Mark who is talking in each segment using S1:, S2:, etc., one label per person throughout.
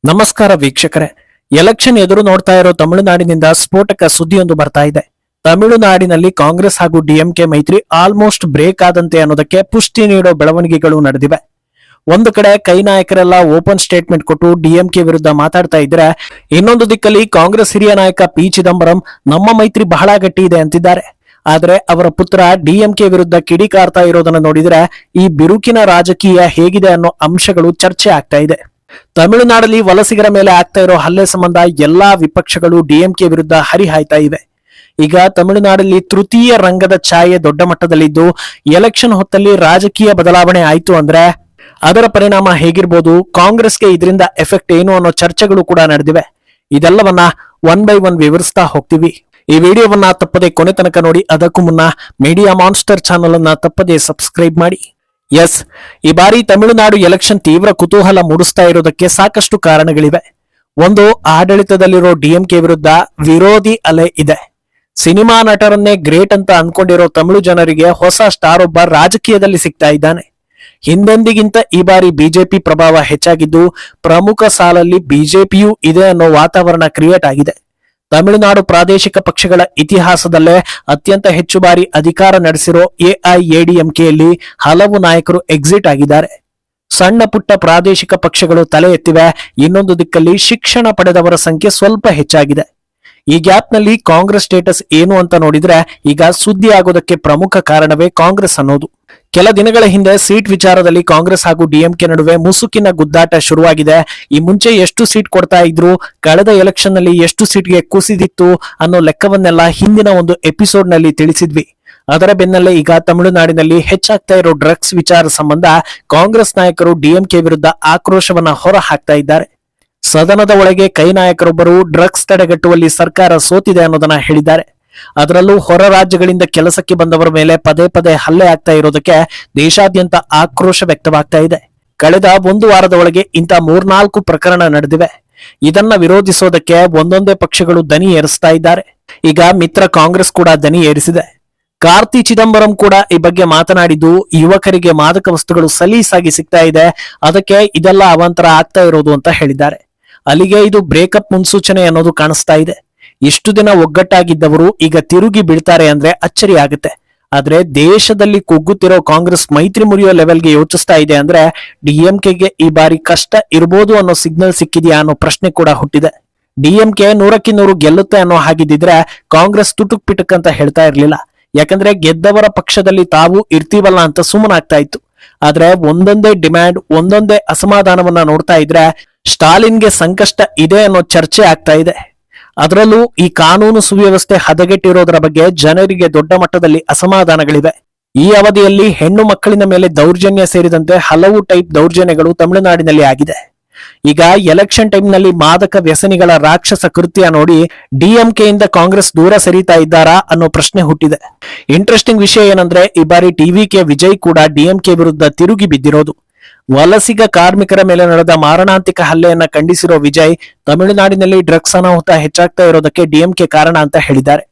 S1: ನಮಸ್ಕಾರ ವೀಕ್ಷಕರೇ. ಎಲೆಕ್ಷನ್ ಎದುರು ನೋಡ್ತಾ ಇರೋ ತಮಿಳುನಾಡಿನಿಂದ ಸ್ಫೋಟಕ ಸುದ್ದಿಯೊಂದು ಬರ್ತಾ ಇದೆ. ತಮಿಳುನಾಡಿನಲ್ಲಿ ಕಾಂಗ್ರೆಸ್ ಹಾಗೂ ಡಿಎಂಕೆ ಮೈತ್ರಿ ಆಲ್ಮೋಸ್ಟ್ ಬ್ರೇಕ್ ಆದಂತೆ ಅನ್ನೋದಕ್ಕೆ ಪುಷ್ಟಿ ನೀಡೋ ಬೆಳವಣಿಗೆಗಳು ನಡೆದಿವೆ. ಒಂದು ಕಡೆ ಕೈ ನಾಯಕರೆಲ್ಲ ಓಪನ್ ಸ್ಟೇಟ್ಮೆಂಟ್ ಕೊಟ್ಟು ಡಿಎಂಕೆ ವಿರುದ್ಧ ಮಾತಾಡ್ತಾ ಇದ್ರೆ, ಇನ್ನೊಂದು ದಿಕ್ಕಲ್ಲಿ ಕಾಂಗ್ರೆಸ್ ಹಿರಿಯ ನಾಯಕ ಪಿ ಚಿದಂಬರಂ ನಮ್ಮ ಮೈತ್ರಿ ಬಹಳ ಗಟ್ಟಿ ಇದೆ ಅಂತಿದ್ದಾರೆ. ಆದ್ರೆ ಅವರ ಪುತ್ರ ಡಿಎಂಕೆ ವಿರುದ್ಧ ಕಿಡಿಕಾರ್ತಾ ಇರೋದನ್ನ ನೋಡಿದ್ರೆ ಈ ಬಿರುಕಿನ ರಾಜಕೀಯ ಹೇಗಿದೆ ಅನ್ನೋ ಅಂಶಗಳು ಚರ್ಚೆ ಆಗ್ತಾ ಇದೆ. ತಮಿಳುನಾಡಲ್ಲಿ ವಲಸಿಗರ ಮೇಲೆ ಆಗ್ತಾ ಇರೋ ಹಲ್ಲೆ ಸಂಬಂಧ ಎಲ್ಲಾ ವಿಪಕ್ಷಗಳು ಡಿಎಂಕೆ ವಿರುದ್ಧ ಹರಿಹಾಯ್ತಾ ಇವೆ. ಈಗ ತಮಿಳುನಾಡಲ್ಲಿ ತೃತೀಯ ರಂಗದ ಛಾಯೆ ದೊಡ್ಡ ಮಟ್ಟದಲ್ಲಿದ್ದು, ಎಲೆಕ್ಷನ್ ಹೊತ್ತಲ್ಲಿ ರಾಜಕೀಯ ಬದಲಾವಣೆ ಆಯ್ತು ಅಂದ್ರೆ ಅದರ ಪರಿಣಾಮ ಹೇಗಿರ್ಬೋದು, ಕಾಂಗ್ರೆಸ್ಗೆ ಇದರಿಂದ ಎಫೆಕ್ಟ್ ಏನು ಅನ್ನೋ ಚರ್ಚೆಗಳು ಕೂಡ ನಡೆದಿವೆ. ಇದೆಲ್ಲವನ್ನ ಒನ್ ಬೈ ಒನ್ ವಿವರಿಸ್ತಾ ಹೋಗ್ತೀವಿ. ಈ ವಿಡಿಯೋವನ್ನ ತಪ್ಪದೆ ಕೊನೆ ತನಕ ನೋಡಿ. ಅದಕ್ಕೂ ಮುನ್ನ ಮೀಡಿಯಾ ಮಾನ್ಸ್ಟರ್ ಚಾನಲ್ ಅನ್ನ ತಪ್ಪದೆ ಸಬ್ಸ್ಕ್ರೈಬ್ ಮಾಡಿ. ಎಸ್, ಈ ಬಾರಿ ತಮಿಳುನಾಡು ಎಲೆಕ್ಷನ್ ತೀವ್ರ ಕುತೂಹಲ ಮೂಡಿಸ್ತಾ ಇರೋದಕ್ಕೆ ಸಾಕಷ್ಟು ಕಾರಣಗಳಿವೆ. ಒಂದು, ಆಡಳಿತದಲ್ಲಿರೋ ಡಿಎಂಕೆ ವಿರುದ್ಧ ವಿರೋಧಿ ಅಲೆ ಇದೆ. ಸಿನಿಮಾ ನಟರನ್ನೇ ಗ್ರೇಟ್ ಅಂತ ಅನ್ಕೊಂಡಿರೋ ತಮಿಳು ಜನರಿಗೆ ಹೊಸ ಸ್ಟಾರ್ ಒಬ್ಬ ರಾಜಕೀಯದಲ್ಲಿ ಸಿಗ್ತಾ ಇದ್ದಾನೆ. ಹಿಂದೆಂದಿಗಿಂತ ಈ ಬಾರಿ ಬಿಜೆಪಿ ಪ್ರಭಾವ ಹೆಚ್ಚಾಗಿದ್ದು, ಪ್ರಮುಖ ಸಾಲಲ್ಲಿ ಬಿಜೆಪಿಯೂ ಇದೆ ಅನ್ನೋ ವಾತಾವರಣ ಕ್ರಿಯೇಟ್ ಆಗಿದೆ. ತಮಿಳುನಾಡು ಪ್ರಾದೇಶಿಕ ಪಕ್ಷಗಳ ಇತಿಹಾಸದಲ್ಲೇ ಅತ್ಯಂತ ಹೆಚ್ಚು ಬಾರಿ ಅಧಿಕಾರ ನಡೆಸಿರೋ ಎಐಎಡಿಎಂಕೆಯಲ್ಲಿ ಹಲವು ನಾಯಕರು ಎಕ್ಸಿಟ್ ಆಗಿದ್ದಾರೆ. ಸಣ್ಣ ಪುಟ್ಟ ಪ್ರಾದೇಶಿಕ ಪಕ್ಷಗಳು ತಲೆ ಎತ್ತಿವೆ. ಇನ್ನೊಂದು ದಿಕ್ಕಲ್ಲಿ ಶಿಕ್ಷಣ ಪಡೆದವರ ಸಂಖ್ಯೆ ಸ್ವಲ್ಪ ಹೆಚ್ಚಾಗಿದೆ. ಈ ಗ್ಯಾಪ್ನಲ್ಲಿ ಕಾಂಗ್ರೆಸ್ ಸ್ಟೇಟಸ್ ಏನು ಅಂತ ನೋಡಿದ್ರೆ, ಈಗ ಸುದ್ದಿ ಆಗೋದಕ್ಕೆ ಪ್ರಮುಖ ಕಾರಣವೇ ಕಾಂಗ್ರೆಸ್ ಅನ್ನೋದು. ಕೆಲ ದಿನಗಳ ಹಿಂದೆ ಸೀಟ್ ವಿಚಾರದಲ್ಲಿ ಕಾಂಗ್ರೆಸ್ ಹಾಗೂ ಡಿಎಂಕೆ ನಡುವೆ ಮುಸುಕಿನ ಗುದ್ದಾಟ ಶುರುವಾಗಿದೆ. ಈ ಮುಂಚೆ ಎಷ್ಟು ಸೀಟ್ ಕೊಡ್ತಾ ಇದ್ರು, ಕಳೆದ ಎಲೆಕ್ಷನ್ ನಲ್ಲಿ ಎಷ್ಟು ಸೀಟ್ಗೆ ಕುಸಿದಿತ್ತು ಅನ್ನೋ ಲೆಕ್ಕವನ್ನೆಲ್ಲ ಹಿಂದಿನ ಒಂದು ಎಪಿಸೋಡ್ ನಲ್ಲಿ ತಿಳಿಸಿದ್ವಿ. ಅದರ ಬೆನ್ನಲ್ಲೇ ಈಗ ತಮಿಳುನಾಡಿನಲ್ಲಿ ಹೆಚ್ಚಾಗ್ತಾ ಇರೋ ಡ್ರಗ್ಸ್ ವಿಚಾರ ಸಂಬಂಧ ಕಾಂಗ್ರೆಸ್ ನಾಯಕರು ಡಿಎಂಕೆ ವಿರುದ್ಧ ಆಕ್ರೋಶವನ್ನ ಹೊರ ಹಾಕ್ತಾ ಇದ್ದಾರೆ. ಸದನದ ಒಳಗೆ ಕೈ ನಾಯಕರೊಬ್ಬರು ಡ್ರಗ್ಸ್ ತಡೆಗಟ್ಟುವಲ್ಲಿ ಸರ್ಕಾರ ಸೋತಿದೆ ಅನ್ನೋದನ್ನ ಹೇಳಿದ್ದಾರೆ. ಅದರಲ್ಲೂ ಹೊರ ರಾಜ್ಯಗಳಿಂದ ಕೆಲಸಕ್ಕೆ ಬಂದವರ ಮೇಲೆ ಪದೇ ಪದೇ ಹಲ್ಲೆ ಆಗ್ತಾ ಇರೋದಕ್ಕೆ ದೇಶಾದ್ಯಂತ ಆಕ್ರೋಶ ವ್ಯಕ್ತವಾಗ್ತಾ ಇದೆ. ಕಳೆದ ಒಂದು ವಾರದ ಒಳಗೆ ಇಂಥ 3-4 ಪ್ರಕರಣ ನಡೆದಿವೆ. ಇದನ್ನ ವಿರೋಧಿಸೋದಕ್ಕೆ ಒಂದೊಂದೇ ಪಕ್ಷಗಳು ದನಿ ಏರಿಸ್ತಾ ಇದ್ದಾರೆ. ಈಗ ಮಿತ್ರ ಕಾಂಗ್ರೆಸ್ ಕೂಡ ದನಿ ಏರಿಸಿದೆ. ಕಾರ್ತಿ ಚಿದಂಬರಂ ಕೂಡ ಈ ಬಗ್ಗೆ ಮಾತನಾಡಿದ್ದು, ಯುವಕರಿಗೆ ಮಾದಕ ವಸ್ತುಗಳು ಸಲೀಸಾಗಿ ಸಿಗ್ತಾ ಇದೆ, ಅದಕ್ಕೆ ಇದೆಲ್ಲ ಅವಾಂತರ ಆಗ್ತಾ ಇರೋದು ಅಂತ ಹೇಳಿದ್ದಾರೆ. ಅಲ್ಲಿಗೆ ಇದು ಬ್ರೇಕಪ್ ಮುನ್ಸೂಚನೆ ಅನ್ನೋದು ಕಾಣಿಸ್ತಾ ಇದೆ. ಇಷ್ಟು ದಿನ ಒಗ್ಗಟ್ಟಾಗಿದ್ದವರು ಈಗ ತಿರುಗಿ ಬೀಳ್ತಾರೆ ಅಂದ್ರೆ ಅಚ್ಚರಿ ಆಗುತ್ತೆ. ಆದ್ರೆ ದೇಶದಲ್ಲಿ ಕುಗ್ಗುತ್ತಿರೋ ಕಾಂಗ್ರೆಸ್ ಮೈತ್ರಿ ಮುರಿಯೋ ಲೆವೆಲ್ಗೆ ಯೋಚಿಸ್ತಾ ಇದೆ ಅಂದ್ರೆ ಡಿಎಂಕೆಗೆ ಈ ಬಾರಿ ಕಷ್ಟ ಇರಬಹುದು ಅನ್ನೋ ಸಿಗ್ನಲ್ ಸಿಕ್ಕಿದೆಯಾ ಅನ್ನೋ ಪ್ರಶ್ನೆ ಕೂಡ ಹುಟ್ಟಿದೆ. ಡಿಎಂಕೆ 100ಕ್ಕೆ 100 ಗೆಲ್ಲುತ್ತೆ ಅನ್ನೋ ಹಾಗಿದ್ದಿದ್ರೆ ಕಾಂಗ್ರೆಸ್ ತುಟುಕ್ ಪಿಟುಕ್ ಅಂತ ಹೇಳ್ತಾ ಇರ್ಲಿಲ್ಲ. ಯಾಕಂದ್ರೆ ಗೆದ್ದವರ ಪಕ್ಷದಲ್ಲಿ ತಾವು ಇರ್ತೀವಲ್ಲ ಅಂತ ಸುಮ್ಮನಾಗ್ತಾ ಇತ್ತು. ಆದ್ರೆ ಒಂದೊಂದೇ ಡಿಮ್ಯಾಂಡ್, ಒಂದೊಂದೇ ಅಸಮಾಧಾನವನ್ನ ನೋಡ್ತಾ ಇದ್ರೆ ಸ್ಟಾಲಿನ್ಗೆ ಸಂಕಷ್ಟ ಇದೆ ಅನ್ನೋ ಚರ್ಚೆ ಆಗ್ತಾ ಇದೆ. ಅದರಲ್ಲೂ ಈ ಕಾನೂನು ಸುವ್ಯವಸ್ಥೆ ಹದಗೆಟ್ಟಿರೋದರ ಬಗ್ಗೆ ಜನರಿಗೆ ದೊಡ್ಡ ಮಟ್ಟದಲ್ಲಿ ಅಸಮಾಧಾನಗಳಿವೆ. ಈ ಅವಧಿಯಲ್ಲಿ ಹೆಣ್ಣು ಮಕ್ಕಳಿನ ಮೇಲೆ ದೌರ್ಜನ್ಯ ಸೇರಿದಂತೆ ಹಲವು ಟೈಪ್ ದೌರ್ಜನ್ಯಗಳು ತಮಿಳುನಾಡಿನಲ್ಲಿ ಆಗಿದೆ. ಈಗ ಎಲೆಕ್ಷನ್ ಟೈಮ್ ನಲ್ಲಿ ಮಾದಕ ವ್ಯಸನಿಗಳ ರಾಕ್ಷಸ ಕೃತ್ಯ ನೋಡಿ ಡಿಎಂಕೆಯಿಂದ ಕಾಂಗ್ರೆಸ್ ದೂರ ಸರಿತಾ ಇದ್ದಾರಾ ಅನ್ನೋ ಪ್ರಶ್ನೆ ಹುಟ್ಟಿದೆ. ಇಂಟ್ರೆಸ್ಟಿಂಗ್ ವಿಷಯ ಏನಂದ್ರೆ, ಈ ಬಾರಿ ಟಿವಿಕೆ ವಿಜಯ್ ಕೂಡ ಡಿಎಂಕೆ ವಿರುದ್ಧ ತಿರುಗಿ ಬಿದ್ದಿರೋದು. ವಲಸಿಗ ಕಾರ್ಮಿಕರ ಮೇಲೆ ನಡೆದ ಮಾರಣಾಂತಿಕ ಹಲ್ಲೆಯನ್ನ ಖಂಡಿಸಿರೋ ವಿಜಯ್, ತಮಿಳುನಾಡಿನಲ್ಲಿ ಡ್ರಗ್ಸ್ ಅನಾಹುತ ಹೆಚ್ಚಾಗ್ತಾ ಇರೋದಕ್ಕೆ ಡಿಎಂಕೆ ಕಾರಣ ಅಂತ ಹೇಳಿದ್ದಾರೆ.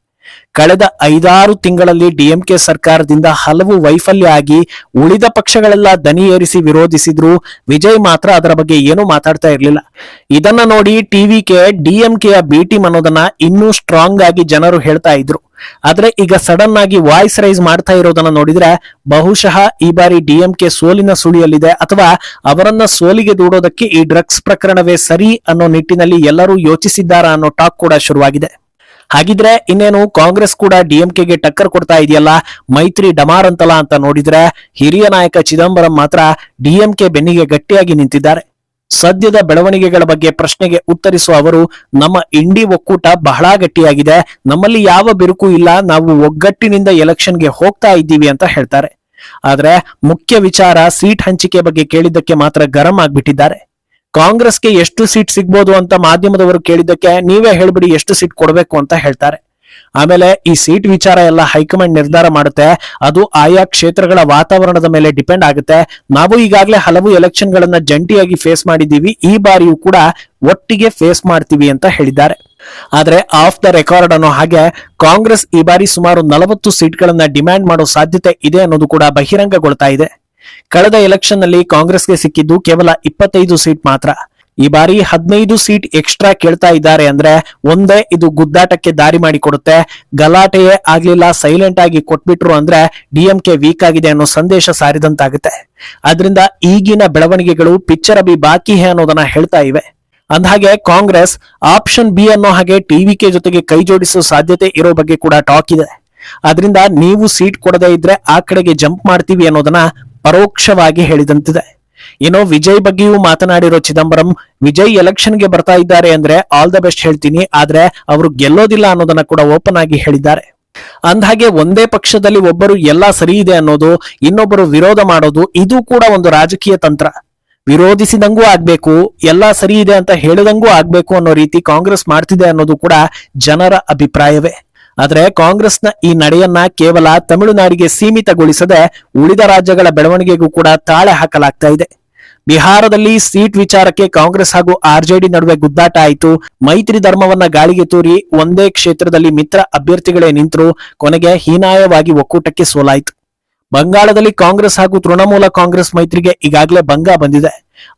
S1: ಕಳೆದ 5-6 ತಿಂಗಳಲ್ಲಿ ಡಿಎಂಕೆ ಸರ್ಕಾರದಿಂದ ಹಲವು ವೈಫಲ್ಯ ಆಗಿ ಉಳಿದ ಪಕ್ಷಗಳೆಲ್ಲ ದನಿ ಏರಿಸಿ ವಿರೋಧಿಸಿದ್ರು. ವಿಜಯ್ ಮಾತ್ರ ಅದರ ಬಗ್ಗೆ ಏನೂ ಮಾತಾಡ್ತಾ ಇರ್ಲಿಲ್ಲ. ಇದನ್ನ ನೋಡಿ ಟಿವಿಕೆ ಡಿಎಂಕೆಯ ಬಿ ಟೀಮ್ ಅನ್ನೋದನ್ನ ಇನ್ನೂ ಸ್ಟ್ರಾಂಗ್ ಆಗಿ ಜನರು ಹೇಳ್ತಾ ಇದ್ರು. ಆದ್ರೆ ಈಗ ಸಡನ್ ಆಗಿ ವಾಯ್ಸ್ ರೈಸ್ ಮಾಡ್ತಾ ಇರೋದನ್ನ ನೋಡಿದ್ರೆ ಬಹುಶಃ ಈ ಬಾರಿ ಡಿಎಂಕೆ ಸೋಲಿನ ಸುಳಿಯಲ್ಲಿದೆ, ಅಥವಾ ಅವರನ್ನ ಸೋಲಿಗೆ ದೂಡೋದಕ್ಕೆ ಈ ಡ್ರಗ್ಸ್ ಪ್ರಕರಣವೇ ಸರಿ ಅನ್ನೋ ನಿಟ್ಟಿನಲ್ಲಿ ಎಲ್ಲರೂ ಯೋಚಿಸಿದ್ದಾರಾ ಅನ್ನೋ ಟಾಕ್ ಕೂಡ ಶುರುವಾಗಿದೆ. ಹಾಗಿದ್ರೆ ಇನ್ನೇನು ಕಾಂಗ್ರೆಸ್ ಕೂಡ ಡಿಎಂಕೆಗೆ ಟಕ್ಕರ್ ಕೊಡ್ತಾ ಇದೆಯಲ್ಲ, ಮೈತ್ರಿ ಡಮಾರ್ ಅಂತಲ್ಲ ಅಂತ ನೋಡಿದ್ರೆ ಹಿರಿಯ ನಾಯಕ ಚಿದಂಬರಂ ಮಾತ್ರ ಡಿಎಂಕೆ ಬೆನ್ನಿಗೆ ಗಟ್ಟಿಯಾಗಿ ನಿಂತಿದ್ದಾರೆ. ಸದ್ಯದ ಬೆಳವಣಿಗೆಗಳ ಬಗ್ಗೆ ಪ್ರಶ್ನೆಗೆ ಉತ್ತರಿಸುವ ಅವರು, ನಮ್ಮ ಇಂಡಿ ಒಕ್ಕೂಟ ಬಹಳ ಗಟ್ಟಿಯಾಗಿದೆ, ನಮ್ಮಲ್ಲಿ ಯಾವ ಬಿರುಕು ಇಲ್ಲ, ನಾವು ಒಗ್ಗಟ್ಟಿನಿಂದ ಎಲೆಕ್ಷನ್ಗೆ ಹೋಗ್ತಾ ಇದ್ದೀವಿ ಅಂತ ಹೇಳ್ತಾರೆ. ಆದ್ರೆ ಮುಖ್ಯ ವಿಚಾರ ಸೀಟ್ ಹಂಚಿಕೆ ಬಗ್ಗೆ ಕೇಳಿದ್ದಕ್ಕೆ ಮಾತ್ರ ಗರಂ ಆಗ್ಬಿಟ್ಟಿದ್ದಾರೆ. ಕಾಂಗ್ರೆಸ್ಗೆ ಎಷ್ಟು ಸೀಟ್ ಸಿಗ್ಬೋದು ಅಂತ ಮಾಧ್ಯಮದವರು ಕೇಳಿದ್ದಕ್ಕೆ ನೀವೇ ಹೇಳ್ಬಿಡಿ ಎಷ್ಟು ಸೀಟ್ ಕೊಡಬೇಕು ಅಂತ ಹೇಳ್ತಾರೆ. ಆಮೇಲೆ ಈ ಸೀಟ್ ವಿಚಾರ ಎಲ್ಲ ಹೈಕಮಾಂಡ್ ನಿರ್ಧಾರ ಮಾಡುತ್ತೆ, ಅದು ಆಯಾ ಕ್ಷೇತ್ರಗಳ ವಾತಾವರಣದ ಮೇಲೆ ಡಿಪೆಂಡ್ ಆಗುತ್ತೆ. ನಾವು ಈಗಾಗಲೇ ಹಲವು ಎಲೆಕ್ಷನ್ ಗಳನ್ನ ಜಂಟಿಯಾಗಿ ಫೇಸ್ ಮಾಡಿದ್ದೀವಿ, ಈ ಬಾರಿಯೂ ಕೂಡ ಒಟ್ಟಿಗೆ ಫೇಸ್ ಮಾಡ್ತೀವಿ ಅಂತ ಹೇಳಿದ್ದಾರೆ. ಆದ್ರೆ ಆಫ್ ದ ರೆಕಾರ್ಡ್ ಅನ್ನೋ ಹಾಗೆ ಕಾಂಗ್ರೆಸ್ ಈ ಬಾರಿ ಸುಮಾರು 40 ಸೀಟ್ಗಳನ್ನ ಡಿಮ್ಯಾಂಡ್ ಮಾಡೋ ಸಾಧ್ಯತೆ ಇದೆ ಅನ್ನೋದು ಕೂಡ ಬಹಿರಂಗಗೊಳ್ತಾ ಇದೆ. ಕಳೆದ ಎಲೆಕ್ಷನ್ ನಲ್ಲಿ ಕಾಂಗ್ರೆಸ್ಗೆ ಸಿಕ್ಕಿದ್ದು ಕೇವಲ 25 ಸೀಟ್ ಮಾತ್ರ. ಈ ಬಾರಿ 15 ಸೀಟ್ ಎಕ್ಸ್ಟ್ರಾ ಕೇಳ್ತಾ ಇದ್ದಾರೆ ಅಂದ್ರೆ ಒಂದೇ ಇದು ಗುದ್ದಾಟಕ್ಕೆ ದಾರಿ ಮಾಡಿಕೊಡುತ್ತೆ. ಗಲಾಟೆಯೇ ಆಗ್ಲಿಲ್ಲ, ಸೈಲೆಂಟ್ ಆಗಿ ಕೊಟ್ಬಿಟ್ರು ಅಂದ್ರೆ ಡಿಎಂಕೆ ವೀಕ್ ಆಗಿದೆ ಅನ್ನೋ ಸಂದೇಶ ಸಾರಿದಂತಾಗುತ್ತೆ. ಆದ್ರಿಂದ ಈಗಿನ ಬೆಳವಣಿಗೆಗಳು ಪಿಕ್ಚರ್ ಅಭಿ ಬಾಕಿ ಹೇ ಅನ್ನೋದನ್ನ ಹೇಳ್ತಾ ಇವೆ. ಅಂದಹಾಗೆ ಕಾಂಗ್ರೆಸ್ ಆಪ್ಷನ್ ಬಿ ಅನ್ನೋ ಹಾಗೆ ಟಿವಿಕೆ ಜೊತೆಗೆ ಕೈ ಜೋಡಿಸುವ ಸಾಧ್ಯತೆ ಇರೋ ಬಗ್ಗೆ ಕೂಡ ಟಾಕ್ ಇದೆ. ಆದ್ರಿಂದ ನೀವು ಸೀಟ್ ಕೊಡದೇ ಇದ್ರೆ ಆ ಕಡೆಗೆ ಜಂಪ್ ಮಾಡ್ತೀವಿ ಅನ್ನೋದನ್ನ ಪರೋಕ್ಷವಾಗಿ ಹೇಳಿದಂತಿದೆ. ಏನೋ ವಿಜಯ್ ಬಗ್ಗೆಯೂ ಮಾತನಾಡಿರೋ ಚಿದಂಬರಂ, ವಿಜಯ್ ಎಲೆಕ್ಷನ್ಗೆ ಬರ್ತಾ ಇದ್ದಾರೆ ಅಂದ್ರೆ ಆಲ್ ದ ಬೆಸ್ಟ್ ಹೇಳ್ತೀನಿ, ಆದ್ರೆ ಅವರು ಗೆಲ್ಲೋದಿಲ್ಲ ಅನ್ನೋದನ್ನ ಕೂಡ ಓಪನ್ ಆಗಿ ಹೇಳಿದ್ದಾರೆ. ಅಂದಹಾಗೆ ಒಂದೇ ಪಕ್ಷದಲ್ಲಿ ಒಬ್ಬರು ಎಲ್ಲಾ ಸರಿ ಇದೆ ಅನ್ನೋದು, ಇನ್ನೊಬ್ಬರು ವಿರೋಧ ಮಾಡೋದು, ಇದು ಕೂಡ ಒಂದು ರಾಜಕೀಯ ತಂತ್ರ. ವಿರೋಧಿಸಿದಂಗೂ ಆಗ್ಬೇಕು, ಎಲ್ಲಾ ಸರಿ ಇದೆ ಅಂತ ಹೇಳಿದಂಗೂ ಆಗ್ಬೇಕು ಅನ್ನೋ ರೀತಿ ಕಾಂಗ್ರೆಸ್ ಮಾಡ್ತಿದೆ ಅನ್ನೋದು ಕೂಡ ಜನರ ಅಭಿಪ್ರಾಯವೇ. ಆದ್ರೆ ಕಾಂಗ್ರೆಸ್ನ ಈ ನಡೆಯನ್ನ ಕೇವಲ ತಮಿಳುನಾಡಿಗೆ ಸೀಮಿತಗೊಳಿಸದೆ ಉಳಿದ ರಾಜ್ಯಗಳ ಬೆಳವಣಿಗೆಗೂ ಕೂಡ ತಾಳೆ ಹಾಕಲಾಗ್ತಾ ಇದೆ. ಬಿಹಾರದಲ್ಲಿ ಸೀಟ್ ವಿಚಾರಕ್ಕೆ ಕಾಂಗ್ರೆಸ್ ಹಾಗೂ ಆರ್ಜೆಡಿ ನಡುವೆ ಗುದ್ದಾಟ ಆಯಿತು. ಮೈತ್ರಿ ಧರ್ಮವನ್ನ ಗಾಳಿಗೆ ತೂರಿ ಒಂದೇ ಕ್ಷೇತ್ರದಲ್ಲಿ ಮಿತ್ರ ಅಭ್ಯರ್ಥಿಗಳೇ ನಿಂತರು. ಕೊನೆಗೆ ಹೀನಾಯವಾಗಿ ಒಕ್ಕೂಟಕ್ಕೆ ಸೋಲಾಯಿತು. ಬಂಗಾಳದಲ್ಲಿ ಕಾಂಗ್ರೆಸ್ ಹಾಗೂ ತೃಣಮೂಲ ಕಾಂಗ್ರೆಸ್ ಮೈತ್ರಿಗೆ ಈಗಾಗಲೇ ಭಂಗ ಬಂದಿದೆ.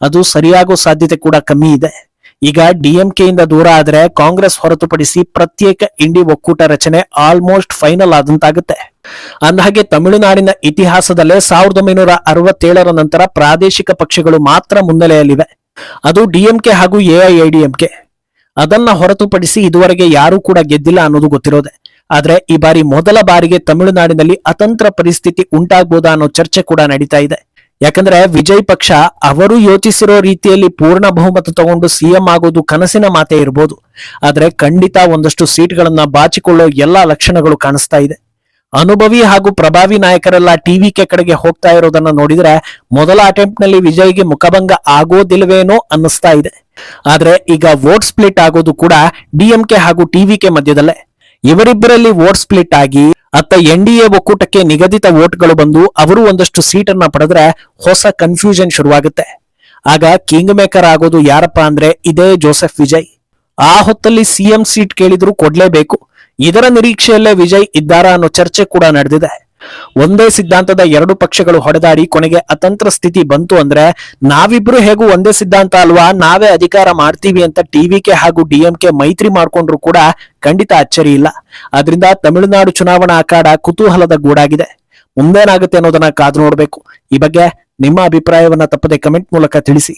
S1: ಅದು ಸರಿಯಾಗೋ ಸಾಧ್ಯತೆ ಕೂಡ ಕಮ್ಮಿ ಇದೆ. ಈಗ ಡಿಎಂಕೆಯಿಂದ ದೂರ ಆದರೆ ಕಾಂಗ್ರೆಸ್ ಹೊರತುಪಡಿಸಿ ಪ್ರತ್ಯೇಕ ಇಂಡಿ ಒಕ್ಕೂಟ ರಚನೆ ಆಲ್ಮೋಸ್ಟ್ ಫೈನಲ್ ಆದಂತಾಗುತ್ತೆ. ಅಂದಹಾಗೆ ತಮಿಳುನಾಡಿನ ಇತಿಹಾಸದಲ್ಲೇ 1967ರ ನಂತರ ಪ್ರಾದೇಶಿಕ ಪಕ್ಷಗಳು ಮಾತ್ರ ಮುನ್ನೆಲೆಯಲ್ಲಿವೆ. ಅದು ಡಿಎಂಕೆ ಹಾಗೂ ಎಐಎಡಿಎಂಕೆ. ಅದನ್ನ ಹೊರತುಪಡಿಸಿ ಇದುವರೆಗೆ ಯಾರೂ ಕೂಡ ಗೆದ್ದಿಲ್ಲ ಅನ್ನೋದು ಗೊತ್ತಿರೋದೆ. ಆದ್ರೆ ಈ ಬಾರಿ ಮೊದಲ ಬಾರಿಗೆ ತಮಿಳುನಾಡಿನಲ್ಲಿ ಅತಂತ್ರ ಪರಿಸ್ಥಿತಿ ಉಂಟಾಗಬಹುದಾ ಅನ್ನೋ ಚರ್ಚೆ ಕೂಡ ನಡೀತಾ ಇದೆ. ಯಾಕಂದ್ರೆ ವಿಜಯ್ ಪಕ್ಷ ಅವರು ಯೋಚಿಸಿರೋ ರೀತಿಯಲ್ಲಿ ಪೂರ್ಣ ಬಹುಮತ ತಗೊಂಡು ಸಿಎಂ ಆಗೋದು ಕನಸಿನ ಮಾತೇ ಇರಬಹುದು. ಆದ್ರೆ ಖಂಡಿತ ಒಂದಷ್ಟು ಸೀಟ್ಗಳನ್ನ ಬಾಚಿಕೊಳ್ಳೋ ಎಲ್ಲಾ ಲಕ್ಷಣಗಳು ಕಾಣಿಸ್ತಾ ಇದೆ. ಅನುಭವಿ ಹಾಗೂ ಪ್ರಭಾವಿ ನಾಯಕರೆಲ್ಲ ಟಿವಿಕೆ ಕಡೆಗೆ ಹೋಗ್ತಾ ಇರೋದನ್ನ ನೋಡಿದ್ರೆ ಮೊದಲ ಅಟೆಂಪ್ಟ್ ನಲ್ಲಿ ವಿಜಯ್ಗೆ ಮುಖಭಂಗ ಆಗೋದಿಲ್ವೇನೋ ಅನ್ನಿಸ್ತಾ ಇದೆ. ಆದ್ರೆ ಈಗ ವೋಟ್ ಸ್ಪ್ಲಿಟ್ ಆಗೋದು ಕೂಡ ಡಿಎಂಕೆ ಹಾಗೂ ಟಿವಿಕೆ ಮಧ್ಯದಲ್ಲೇ. ಇವರಿಬ್ಬರಲ್ಲಿ ವೋಟ್ ಸ್ಪ್ಲಿಟ್ ಆಗಿ ಅತ್ತ ಎನ್ಡಿಎ ಒಕ್ಕೂಟಕ್ಕೆ ನಿಗದಿತ ವೋಟ್ಗಳು ಬಂದು ಅವರು ಒಂದಷ್ಟು ಸೀಟನ್ನ ಪಡೆದ್ರೆ ಹೊಸ ಕನ್ಫ್ಯೂಷನ್ ಶುರುವಾಗುತ್ತೆ. ಆಗ ಕಿಂಗ್ ಮೇಕರ್ ಆಗೋದು ಯಾರಪ್ಪ ಅಂದ್ರೆ ಇದೇ ಜೋಸೆಫ್ ವಿಜಯ್. ಆ ಹೊತ್ತಲ್ಲಿ ಸಿಎಂ ಸೀಟ್ ಕೇಳಿದ್ರು ಕೊಡ್ಲೇಬೇಕು. ಇದರ ನಿರೀಕ್ಷೆಯಲ್ಲೇ ವಿಜಯ್ ಇದ್ದಾರಾ ಅನ್ನೋ ಚರ್ಚೆ ಕೂಡ ನಡೆದಿದೆ. ಒಂದೇ ಸಿದ್ಧಾಂತದ ಎರಡು ಪಕ್ಷಗಳು ಹೊಡೆದಾಡಿ ಕೊನೆಗೆ ಅತಂತ್ರ ಸ್ಥಿತಿ ಬಂತು ಅಂದ್ರೆ ನಾವಿಬ್ರು ಹೇಗೂ ಒಂದೇ ಸಿದ್ಧಾಂತ ಅಲ್ವಾ, ನಾವೇ ಅಧಿಕಾರ ಮಾಡ್ತೀವಿ ಅಂತ ಟಿವಿಕೆ ಹಾಗೂ ಡಿಎಂಕೆ ಮೈತ್ರಿ ಮಾಡ್ಕೊಂಡ್ರು ಕೂಡ ಖಂಡಿತ ಅಚ್ಚರಿ ಇಲ್ಲ. ಆದ್ರಿಂದ ತಮಿಳುನಾಡು ಚುನಾವಣಾ ಅಖಾಡ ಕುತೂಹಲದ ಗೂಡಾಗಿದೆ. ಮುಂದೇನಾಗುತ್ತೆ ಅನ್ನೋದನ್ನ ಕಾದು ನೋಡ್ಬೇಕು. ಈ ಬಗ್ಗೆ ನಿಮ್ಮ ಅಭಿಪ್ರಾಯವನ್ನ ತಪ್ಪದೆ ಕಮೆಂಟ್ ಮೂಲಕ ತಿಳಿಸಿ.